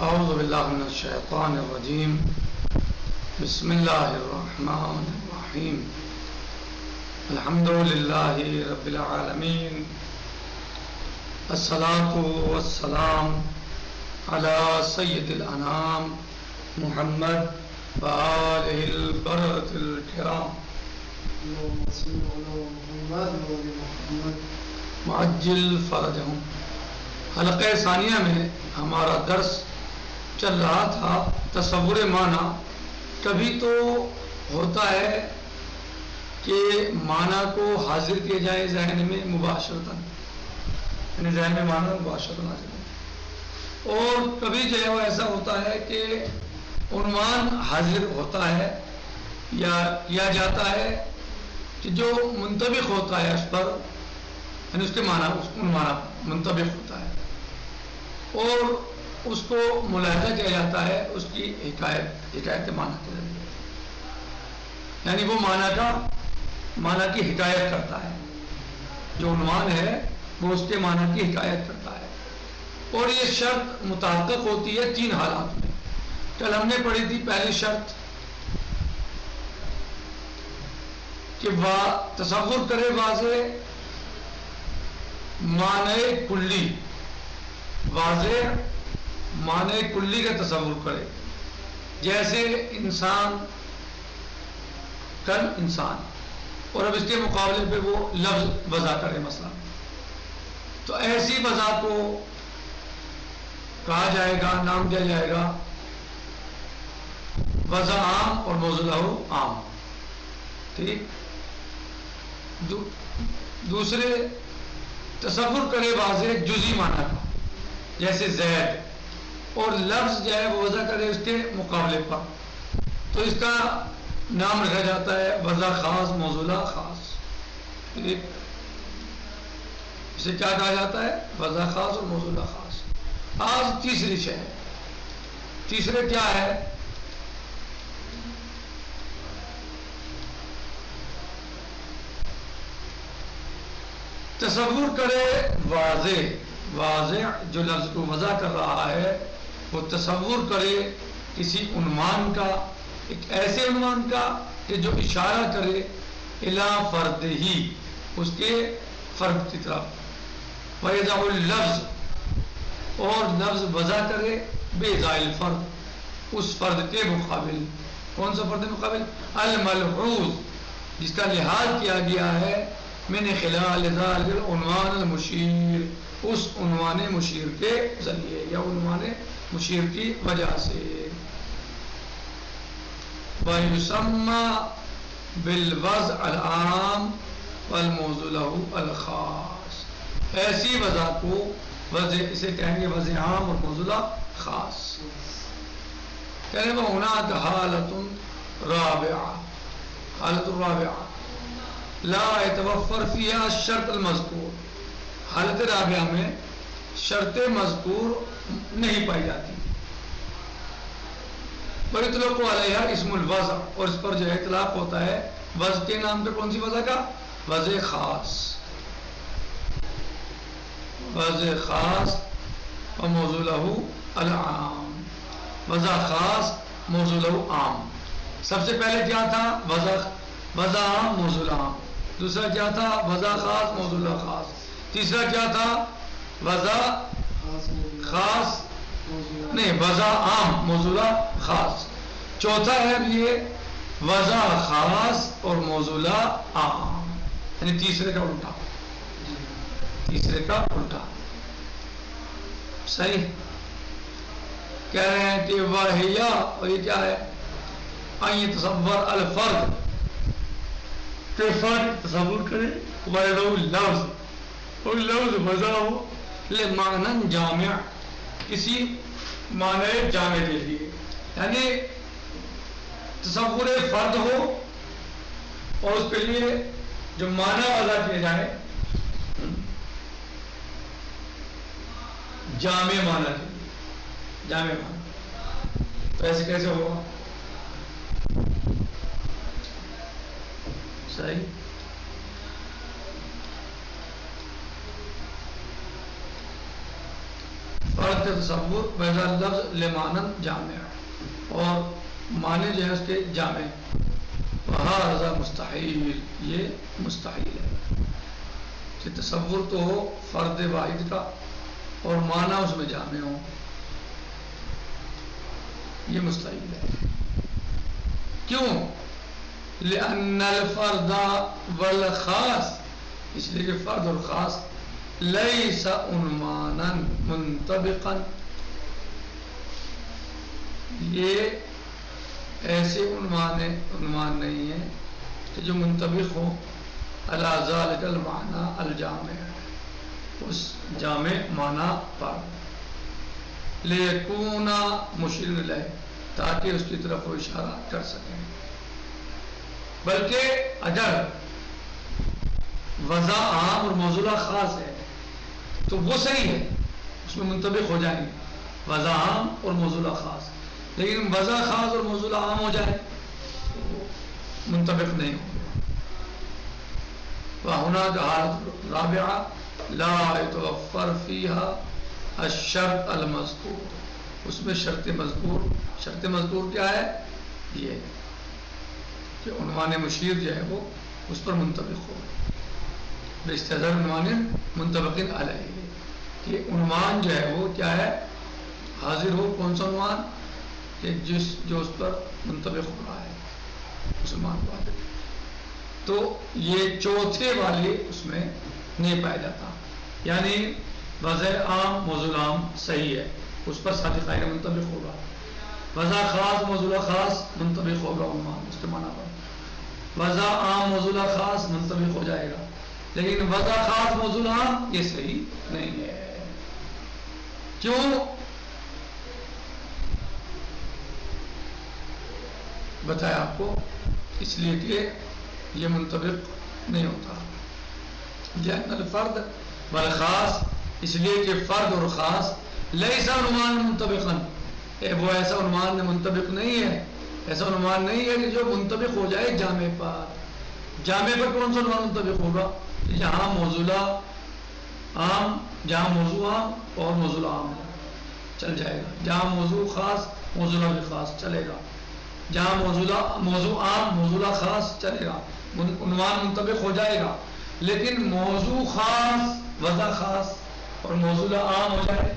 اعوذ باللہ من الشیطان الرجیم بسم اللہ الرحمن الرحیم الحمد للہ رب العالمین الصلاة والسلام علی سید الانام محمد وآلہ البررة الکرام معجل فرجہم۔ حلقہ ثانیہ میں ہمارا درس چل رہا تھا تصور معنی۔ کبھی تو ہوتا ہے کہ معنی کو حاضر کیا جائے ذہن میں مباشرتاً، یعنی ذہن میں معنی مباشرتاً حاضر ہے، اور کبھی جو ہے وہ ایسا ہوتا ہے کہ عنوان حاضر ہوتا ہے یا کیا جاتا ہے کہ جو منطبق ہوتا ہے اس پر، یعنی اس کے معنی اس عنوان منطبق ہوتا ہے اور اس کو ملاحظہ کیا جاتا ہے اس کی حکایت معنی کے ذریعے، یعنی وہ معنی کی حکایت کرتا ہے، جو عنوان ہے وہ اس کے معنی کی حکایت کرتا ہے، اور یہ شرط متحقق ہوتی ہے تین حالات میں۔ کل ہم نے پڑھی تھی پہلی شرط کہ تصور کرے واضح معنی کلی، واضح معنی کلی کا تصور کرے، جیسے انسان کل انسان، اور اب اس کے مقابلے پہ وہ لفظ وضع کرے مثلا، تو ایسی وضع کو کہا جائے گا، نام دیا جائے گا وضع عام اور موضوع لہو عام، ٹھیک۔ دوسرے تصور کرے واضح جزئی معنی کا، جیسے زید، اور لفظ جو ہے وہ وضع کرے اس کے مقابلے پر، تو اس کا نام رکھا جاتا ہے وضع خاص موضوع خاص، ٹھیک۔ اسے کیا کہا جاتا ہے؟ وضع خاص اور موضوع خاص۔ آج تیسری شے، تیسرے کیا ہے؟ تصور کرے واضح جو لفظ کو وضع کر رہا ہے وہ تصور کرے کسی عنوان کا، ایک ایسے عنوان کا کہ جو اشارہ کرے الی فرد ہی، اس کے فرد کی طرف، وَيَضَعُ اللفظ، اور لفظ وضع کرے بِإِضَاءِ الفرد، اس فرد کے مقابل۔ کون سا فرد مقابل؟ الملحوظ، جس کا لحاظ کیا گیا ہے من خلال ذلك العنوان المشیر، اس عنوان مشیر کے ذریعے یا عنوان مشیر کی وجہ سے۔ وَيُسَمَّى بِالْوَضْعِ الْعَامِ وَالْمَوْضُوعِ لَهُ الْخَاص، ایسی وضع کو اسے کہیں گے وضع عام اور موضوع خاص۔ کہنے وہ هناك حالۃ رابعہ، حالت الرابعہ لا يتوفر فيها الشرط المذکور، حالت رابعہ میں شرط مذکور نہیں پائی جاتی۔ وَيُطْلَقُ عَلَيْهَا اسم الوضع، اور اس پر جو اطلاق ہوتا ہے وضع کے نام پہ۔ کون سی وضع کا؟ وضع خاص، وضع خاص اور موضوع لہو العام، وضع خاص موضوع لہو عام۔ سب سے پہلے کیا تھا؟ وضع عام موضوع عام۔ دوسرا کیا تھا؟ وضع خاص موضوع خاص۔ تیسرا کیا تھا؟ وضع خاص نہیں، وضع عام موضوع خاص۔ چوتھا ہے یہ وضع خاص اور موضوع عام، یعنی تیسرے کا الٹا، تیسرے کا الٹا، صحیح۔ کہہ رہے ہیں کہ واہیا، اور یہ کیا ہے؟ ان تصور الفرد، کہ فرد تصور کرے وَيَضَعُ اللفظ، اور لفظ وضع ہو لمعنى جامع، کسی معنی جامع کے لیے، یعنی تصور فرد ہو اور اس کے لیے جو معنی وضع کیا جائے جامع معنی کے لیے، جامع معنی، تو ایسے کیسے ہوگا؟ صحیح۔ فرد کا تصور بغیر لفظ لمانن جامع اور معنی جو ہے اس کے جامع وہذا مستحیل یہ مستحیل ہے کہ تصور تو ہو فرد واحد کا اور معنی اس میں جامع ہو یہ مستحیل ہے کیوں لأن الفرد والخاص اس لیے کہ فرد اور خاص لیس عنوانا منطبقا یہ ایسے عنوان نہیں ہے کہ جو منطبق ہو علی ذالک المعنی الجامع اس جامع معنی پر لیکون مشیر الیہ تاکہ اس کی طرف وہ اشارہ کر سکیں بلکہ اگر وضع عام اور موضوع خاص ہے تو وہ صحیح ہے اس میں منطبق ہو جائیں گے وضع عام اور موضوع خاص لیکن وضع خاص اور موضوع عام ہو جائے تو منطبق نہیں ہو وَهُنَاكَ حالت رابعہ لا يتوفر فيها الشرط المذکور اس میں شرط مذکور کیا ہے یہ کہ عنوان مشیر جو ہے وہ اس پر منطبق ہو باستحضار عنوان منطبق علیہ کہ عنوان جو ہے وہ کیا ہے حاضر ہو کون سا عنوان کہ جو اس پر منطبق ہو رہا ہے اس عنوان کو حاضر تو یہ چوتھے والے اس میں نہیں پایا جاتا یعنی وضع عام موضوع عام صحیح ہے اس پر صادق قائل منطبق ہوگا وضع خاص موضوع خاص منطبق ہوگا عنوان اس کے معنی پر وضع عام موضوع خاص منطبق ہو جائے گا لیکن وضع خاص موضوع عام یہ صحیح نہیں ہے کیوں بتایا آپ کو اس لیے کہ یہ منطبق نہیں ہوتا لأن الفرد والخاص اس لیے کہ فرد اور خاص لیس عنوان منطبقا وہ ایسا عنوان منطبق نہیں ہے ایسا عنوان نہیں ہے کہ جو منطبق ہو جائے جامع پر کون سا عنوان منطبق ہوگا جہاں موضوع عام جہاں موضوع عام اور موضوع عام ہے چل جائے گا جہاں موضوع خاص موضوع بھی خاص چلے گا جہاں موضوع عام موضوع خاص چلے گا عنوان منطبق ہو جائے گا لیکن موضوع خاص وضع خاص اور موضوع عام ہو جائے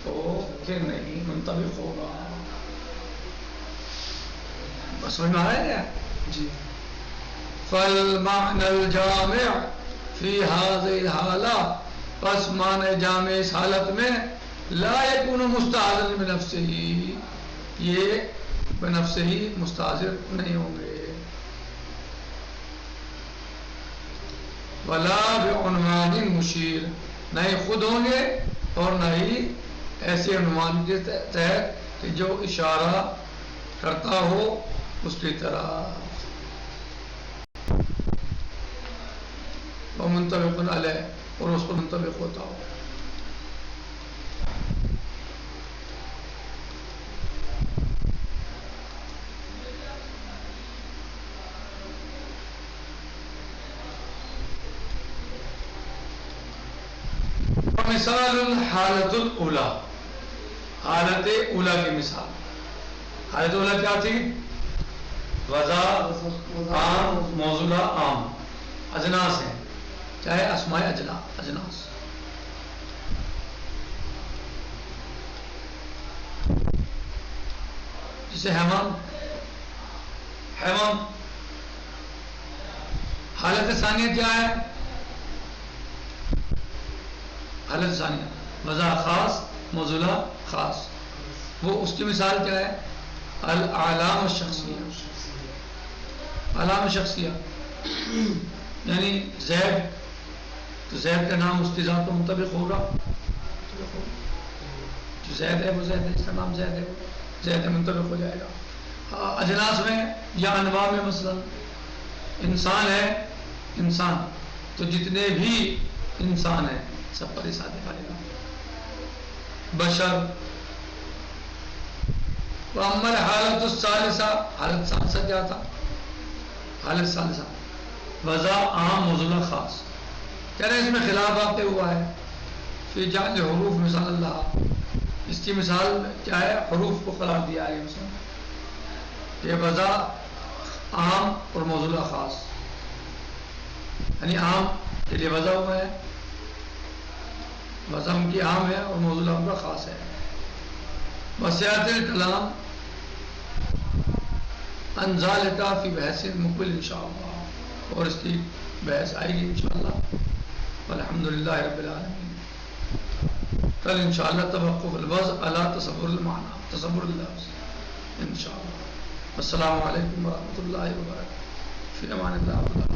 تو پھر نہیں منطبق ہوگا بس سمجھ میں آ رہا ہے جی فالمعنى الجامع فی هذه الحالة پس معنی جامع اس حالت میں لا يكون مستحضرا بنفسه یہ بنفسه مستحضر نہیں ہوں گے ولا بعنوان مشیر نہ ہی خود ہوں گے اور نہ ہی ایسے عنوان کے تحت کہ جو اشارہ کرتا ہو اس کی طرح وہ منطبق علیہ اور اس پر منطبق ہوتا ہو مثال الحالت الاولا حالت اولا کی مثال حالت اولا کیا تھی وضع عام موضوع عام اجناس ہیں چاہے اسماء اجناس جسے حمام حالت ثانیہ کیا ہے حالت ثانیہ وضع خاص موضوع خاص وہ اس کی مثال کیا ہے الاعلام الشخصیہ علام شخصیہ یعنی زید تو زید کا نام اس کی ذات پر منطبق ہوگا جو زید ہے وہ زید ہے اس کا نام زید ہے زید منطبق ہو جائے گا اجناس میں یا انواع میں مثلا انسان ہے انسان تو جتنے بھی انسان ہیں سب پر حساب دکھائے گا بشر وعمل حالت الثالثہ حالت ثالثہ کیا تھا حالت ثالثہ وضع عام موضوع خاص کہہ رہے ہیں اس میں خلاف واقع ہوا ہے فی جعل حروف مثال اللہ، اس کی مثال کیا ہے؟ حروف کو قرار دیا ہے مثال، یہ وضع عام اور موضوع خاص، یعنی عام کے لیے وضع ہوا ہے، وضع ان کی عام ہے اور موضوع ان کا خاص ہے۔ وسیعت الکلام انزالتا فی بحث مقبل انشاءاللہ، اور اس کی بحث آئے گی انشاءاللہ۔ والحمدللہ رب العالمین۔ کل انشاءاللہ توقف الوضع علی تصور المعنی، تصور اللفظ انشاءاللہ۔ السلام علیکم ورحمۃ اللہ وبرکاتہ۔ فی امان اللہ۔